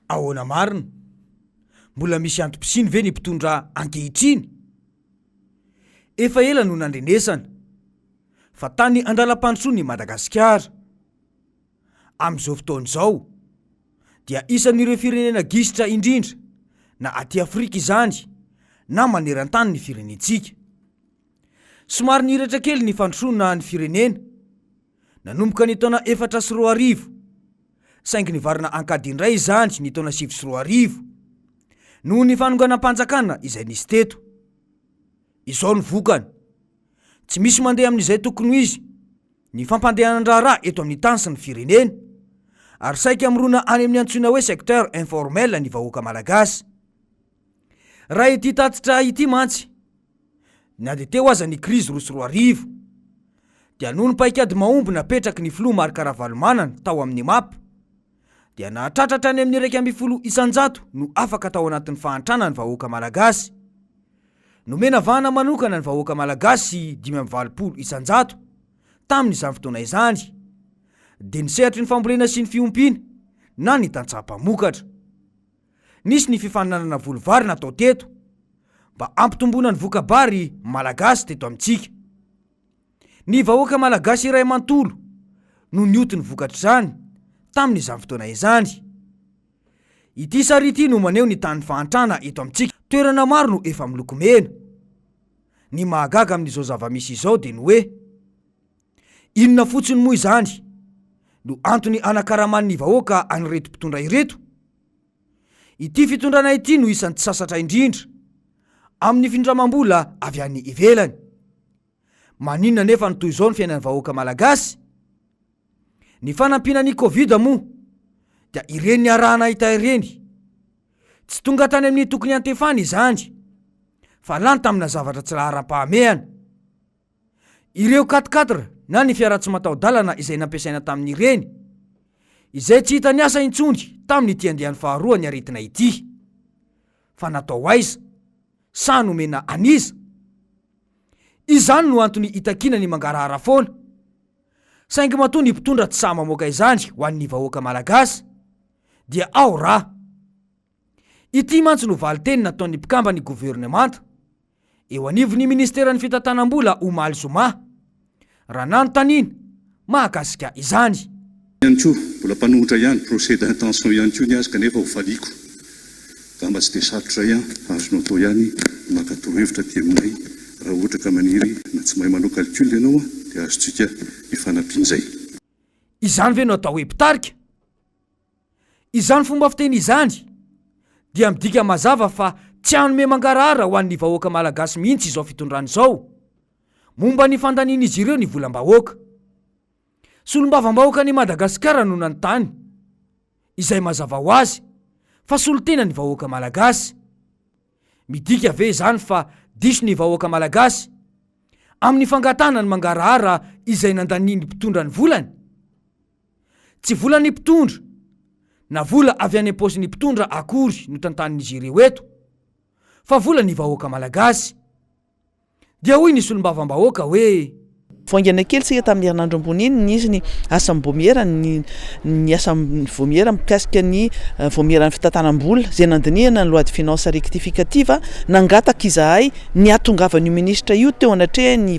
ahoana marina, mbola misy antom-pisiny ve ny mpitondra ankehitriny? Efa ela no nandrenesana fa tany andalam-pandrosoany Madagasikara. Amin'izao fotoan'izao dia isan'ireo firenena gisitra indrindra na aty Afrika izany na maneran-tany ny firenentsika. Somary niratra kely ny fandrosoana ny firenena nanomboka ny taona 2004, saingy ny varina ankady indray izany ny taona 2005 noho ny fanonganam-panjakana izay nisy teto. Izao ny vokany, tsy misy mandeha amin'izay tokony izy ny fampandehanan-draharaha eto amin'ny tany sy ny firenena, ary saika amrona any amin'ny antsoina hoe secteur informel ny vahoaka malagasy. Raha ity tatitra ity mantsy, na dia teo aza ny krizy 2004 dia noho ny paikady mahomby napetraky ny filoha Marc Ravalomanana tao amin'ny mapa, dia nahatratratra any amin'ny 100% no afaka tao anatin'ny fahantrana ny vahoaka malagasy. Nomena vahana manokana ny vahoaka malagasy 520% tamin'izany fotoana izany, dia nisehatra ny fambolena sy ny fiompiana na ny tantsaha-pamokatra. Nisy ny fifaninanana volovary natao teto mba ampitomboana ny vokabary malagasy teto amintsika. Ny vahoaka malagasy iray manontolo no nioty ny vokatra izany tamin'izany fotoana izany. Ity sary ity no maneho ny tany fahantrana eto amintsika. Toerana maro no efa miloko mena. Ny mahagaga amin'izao zava-misy izao dia ny hoe inona fotsiny moa izany no antony anakaraman'ny vahoaka anireto mpitondra ireto? Ity fitondrana ity no isan'ny tsy sasatra indrindra amin'ny findramam-bola avy any ivelany. Maninona nefa ny toy izao ny fiainan'ny vahoaka malagasy? Ny fanampiana ny Covid moa dia ireny ny arahana hita ireny. Tsy tonga tany amin'ny tokony antefana izany, fa lany tamina zavatra tsy laharam-pahamehana. Ireo 4x4 na ny fiara tsy mataho-dalana izay nampiasaina tamin'ireny, izay tsy hita ny asa intsony tamin'ny ity andehan'ny faharoa ny aretina ity. Fa natao aiza? Sa nomena aniza? Izany no antony itakina ny mangarahara foana. Saingy matoa ny mpitondra tsy sahy mamoaka izany ho an'ny vahoaka malagasy dia ao raha. Ity mantsy no valiteny nataon'ny mpikamba ny governemanta eo anivon'ny ministeran'ny fitantanam-bola Omaly Zoma raha nanontaniana mahakasika izany. Ihany koa mbola mpanohitra ihany procès d'intention ihany koa ny azy kanefa ho valiko. Gamba tsy dia sarotra ihany azonao atao ihany maka torohevitra aty aminay raha ohatra ka maniry na tsy mahay manao calcul ianao dia azontsika hifanampian'izay. Izany ve no atao hoe mpitarika? Izany fomba fiteny izany dia midika mazava fa tsy hanome mangarahara ho an'ny vahoaka malagasy mihitsy izao fitondrana izao momba ny fandanian'izy ireo ny volam-bahoaka. Solombavam-bahoaka ny Madagasikara no nanontany, izay mazava ho azy fa solotena ny vahoaka malagasy. Midika ve izany fa diso ny vahoaka malagasy amin'ny fangatana ny mangarahara izay nandaniany mpitondra ny volany? Tsy vola ny mpitondra na vola avy any am-paosin'ny mpitondra akory no tantanin'izy ireo eto, fa vola ny vahoaka malagasy. Dia hoy ny solombavam-bahoaka hoe Faingana kely sika tamin'ny herinandro ambony iny nisy ny asam-bomiera ny asam-vomiera mikasika ny vomiera ny fitantanam-bola zay nandinihana ny loi de finance rectificative nangataka izahay ny atongavan'io ministra io teo anatrehany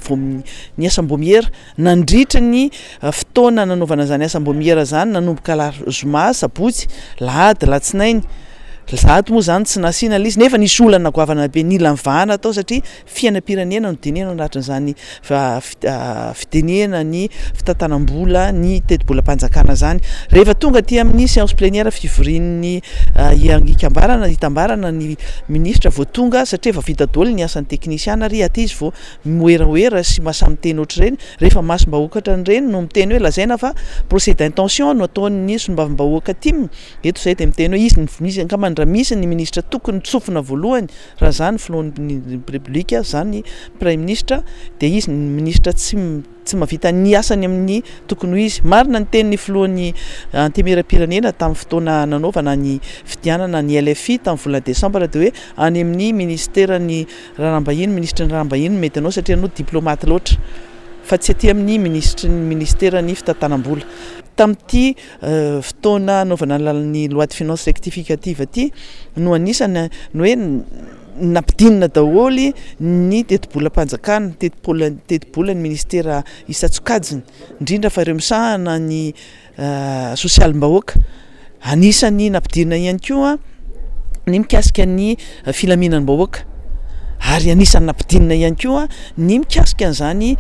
ny asam-bomiera nandritra ny fotoana nanaovana zany asam-bomiera zany nanomboka la zoma sabotsy lahady latsinainy. Zato moa zany tsy nasiana izy nefa nisy olana goavana be nila mivahana atao satria fiainam-pirenena no dinihana anatran'izany fitenena ny fitantanam-bola ny teti-bolam-panjakana zany. Rehefa tonga ty amin'ny séance plénière fivorian'ny hitambarana ny ministra vao tonga satria efa vita daholo ny asan'ny teknisiana ary aty izy vao moeraoera sy mahasahy miteny ohatr'ireny. Rehefa masom-bahoaka ohatran'ireny no miteny hoe lazaina fa procès d'intention no ataon'ny solombavam-bahoaka tim eto zay dia miteny hoe izy misy ankamany raha misy ny ministra tokony tsofina voalohany raha zany filohan'ny republika zany prime ministre dia izy ny ministra tsy mahavita ny asany amin'ny tokony izy. Marina ny tenin'ny filohan'ny antemera-pirenena tamin'ny fotoana nanaovana ny fidianana ny LFI tamin'ny volana desambra dia hoe any amin'ny ministeran'ny raharaham-bahiny ministra ny raharaham-bahiny mety anao satria anao diplomate loatra fa tsy aty amin'ny ministerany fitantanam-bola. Tamin'ity fotoana anaovana ny loi de finance rectificative ty no anisany no hoe nampidinina daholy ny teti-bolam-panjakana teti-bola ny ministera isatsokajiny indrindra fa ireo misahana ny sosialim-bahoaka anisany nampidinina ihany koa ny mikasika ny filaminam-bahoaka ary anisany nampidinina ihany koa ny mikasika an'izany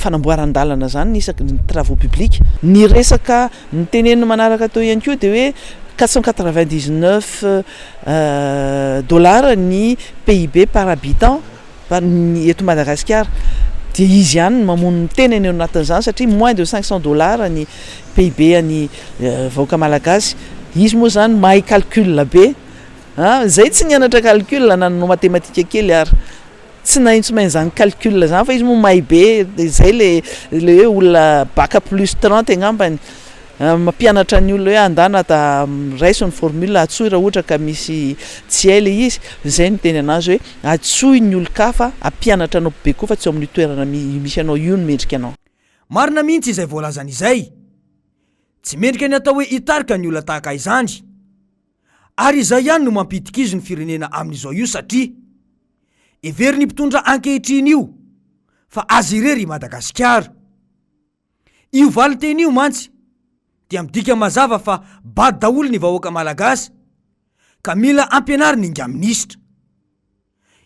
fanamboaran-dalana zany ny isaky ny travaux publics ny resaka ny tenenina manaraka tao ihany koa dia hoe 499 dollars ny PIB par habitant ny eto Madagasikara dia izy ihany mamono ny tenany eo anatin'izany satria moins de 500 dollars ny PIB any vahoaka malagasy. Izy moa zany mahay calcul be zay tsy nianatra calcul nanao matematika kely ary tsy naintsy main zany calcul zany fa izy moa mahay be zay le hoe olona bac plus 30 angambany mampianatra ny olona hoe andana ta raisony formule atsoy raha ohatra ka misy tsy hay le izy zay no teny anazy hoe atsoy ny olo-kafa ampianatra anao be koa fa tsy amin'ny toerana misy anao io no mendrika anao. Marina mihitsy izay voalazany izay tsy mendrika ny atao hoe hitarika ny olona tahaka izany ary izay ihany no mampitika izy ny firenena amin'izao io satria every ny mpitondra ankehitriny io fa azy irery Madagasikara io valiteny io mantsy dia midika mazava fa bady daholo ny vahoaka malagasy ka mila ampianariny inga minisitra.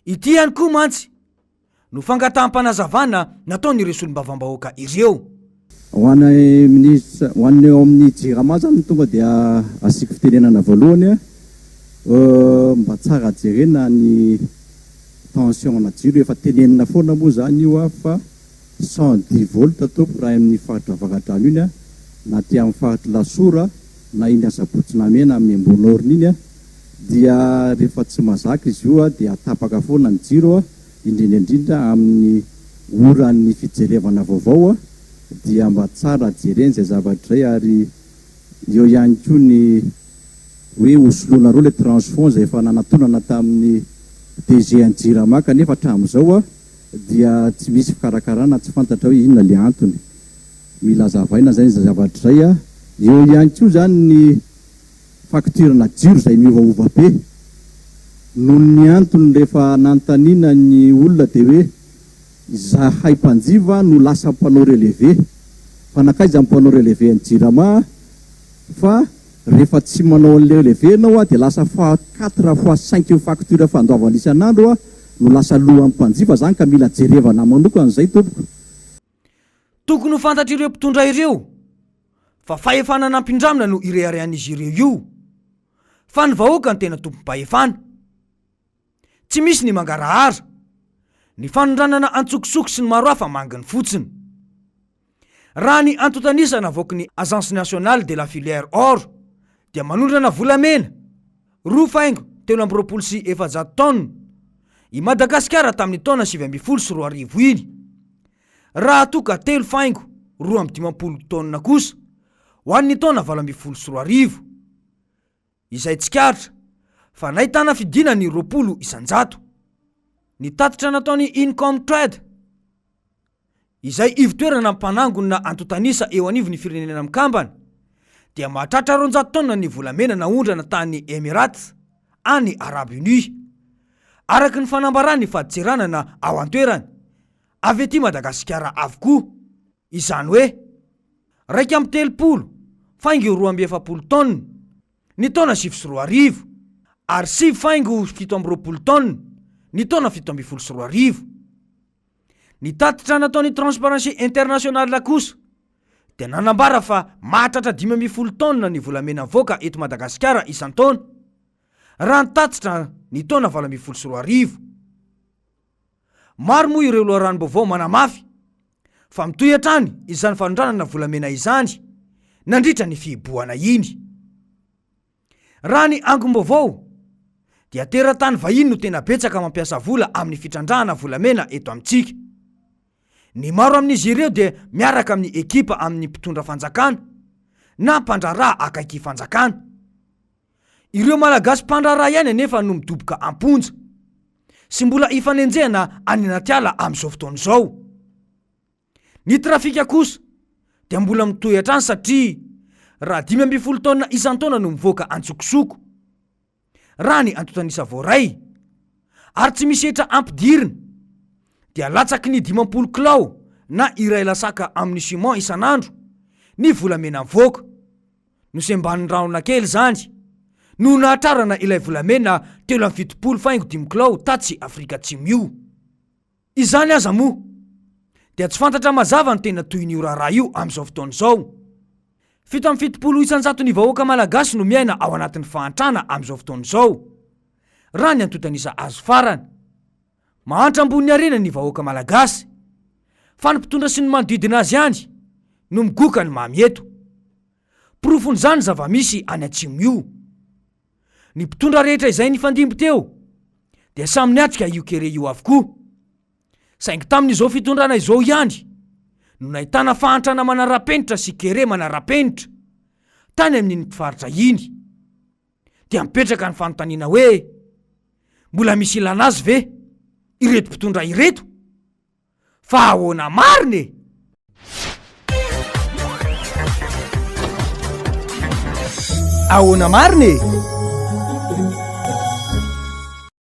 Ity ihany koa mantsy no fangataham-panazavana nataony resolom-bavam-bahoaka ireo. Ho anay ministra ho anay ao amin'ny jirama zany tonga dia asika fitenenana voalohany mba tsara jerena ny tension na jiro efa tenenina foana moa zany io fa 110 volt tompoko raha amin'ny faritra avakatrano iny na ty amin'ny faritra lasora na iny asabotsina mena amin'ny ambonorina iny dia rehefa tsy mazaka izy io dia tapaka foana ny jiro indrindra amin'ny oran'ny fijerevana vaovao dia mba tsara jereny zay zavatra zay ary eo ihany koa ny hoe hosolona roa le transfond zay efa nanatonana tamin'ny DG an-jirama kanefa hatramin'izao dia tsy misy fikarakarana tsy fantatra hoe inona le antony. Mila zavaina zay zavatra zay eo ihany koa zany ny fakturana jiro zay miovaova be noho ny antony rehefa nantanina ny olona dia hoe zahay mpanjiva no lasa mpanao relevé fa nakaiza mpanao relevé ny jirama fa rehefa tsy manao an'le relevé anao dia lasa fois 4 fois 5 facture fandoavana isan'andro no lasa lohan'ny mpanjiva zany ka mila jerevana manoko an'izay tompoko. Tokony ho fantatra ireo mpitondra ireo fa fahefana nampindramina no ireharehan'izy ireo io fa ny vahoaka ny tena tompom-pahefana tsy misy ny mangarahara ny fanondranana antsokosoko sy ny maro hafa manginy fotsiny. Raha ny antotanisana voaka ny agence nationale de la filière or dia manondrana volamena 2,7 tonnes i Madagasikara tamin'ny taona 2024 iny. Raha toka 3,2 tonnes kosa ho an'ny taona 2024 izay tsikaritra fa nahitana fidina ny 20,100. Ny tatitra nataony income trade izay ivitoerana mpanangona antotanisa eo anivon'ny firenena mikambana dia mahatratra 400 tonnes ny volamena naondrana tany Emirates any Arabes Unis araka ny fanambarany fahadiseranana ao an-toerany avy ety Madagasikara avokoa. Izany hoe 1,3 tonnes ny taona 2024 ary 7,17 tonnes ny taona 2024. Ny tatitra nataony Transparency International kosa dia nanambara fa mahatratra 5,000 tonnes ny volamena voaka eto Madagasikara isan-taona raha ny tatitra ny taona 2024. Maro moa ireo loharanom-baovao manamafy fa mitoy hatrany izany fanondranana volamena izany nandritra ny fihibohana iny. Raha ny angom-baovao dia teratany vahiny no tena betsaka mampiasa vola amin'ny fitrandrahana volamena eto amintsika. Ny maro amin'izy ireo dia miaraka amin'ny ekipa amin'ny mpitondra fanjakana na mpandraraha akaiky fanjakana. Ireo malagasy mpandraraha ihany anefa no midoboka amponja sy mbola ifanenjehana any anaty ala amin'izao fotoana izao. Ny trafika kosa dia mbola mitoy hatrany satria raha 5 taona isan-taona no mivoaka antsokosoko raha ny antotanisa voaray ary tsy misy etra ampidirina dia latsaky ny 50 kilao na iray lasaka amin'ny ciment isan'andro ny volamena mivoaka nosemban'ny ranona kely zany no nahatrarana ilay volamena telo amin'ny 70.5 kilao tatsy Afrika Atsimo. Izany aza moa dia tsy fantatra mazava ny tena toy ny raharaha io amin'izao fotoana izao. 770 isan-jato ny vahoaka malagasy no miaina ao anatin'ny fahantrana amin'izao fotoana izao. Raha ny antotanisa azo farany mahantra ambony arena ny vahoaka malagasy fa ny mpitondra sy ny manodidina azy ihany no migoka ny mamy eto. Porofon'izany zava-misy any Atsimo io. Ny mpitondra rehetra izay nifandimby teo dia samy niatrika io kere io avokoa. Saingy tamin'izao fitondrana izao ihany no nahitana fahantrana manara-penitra sy kere manara-penitra tany amin'ny faritra iny. Dia mipetraka ny fanontaniana hoe mbola misy ilana azy ve ireto mpitondra ireto? Fa ahoana mariny? Ahoana mariny?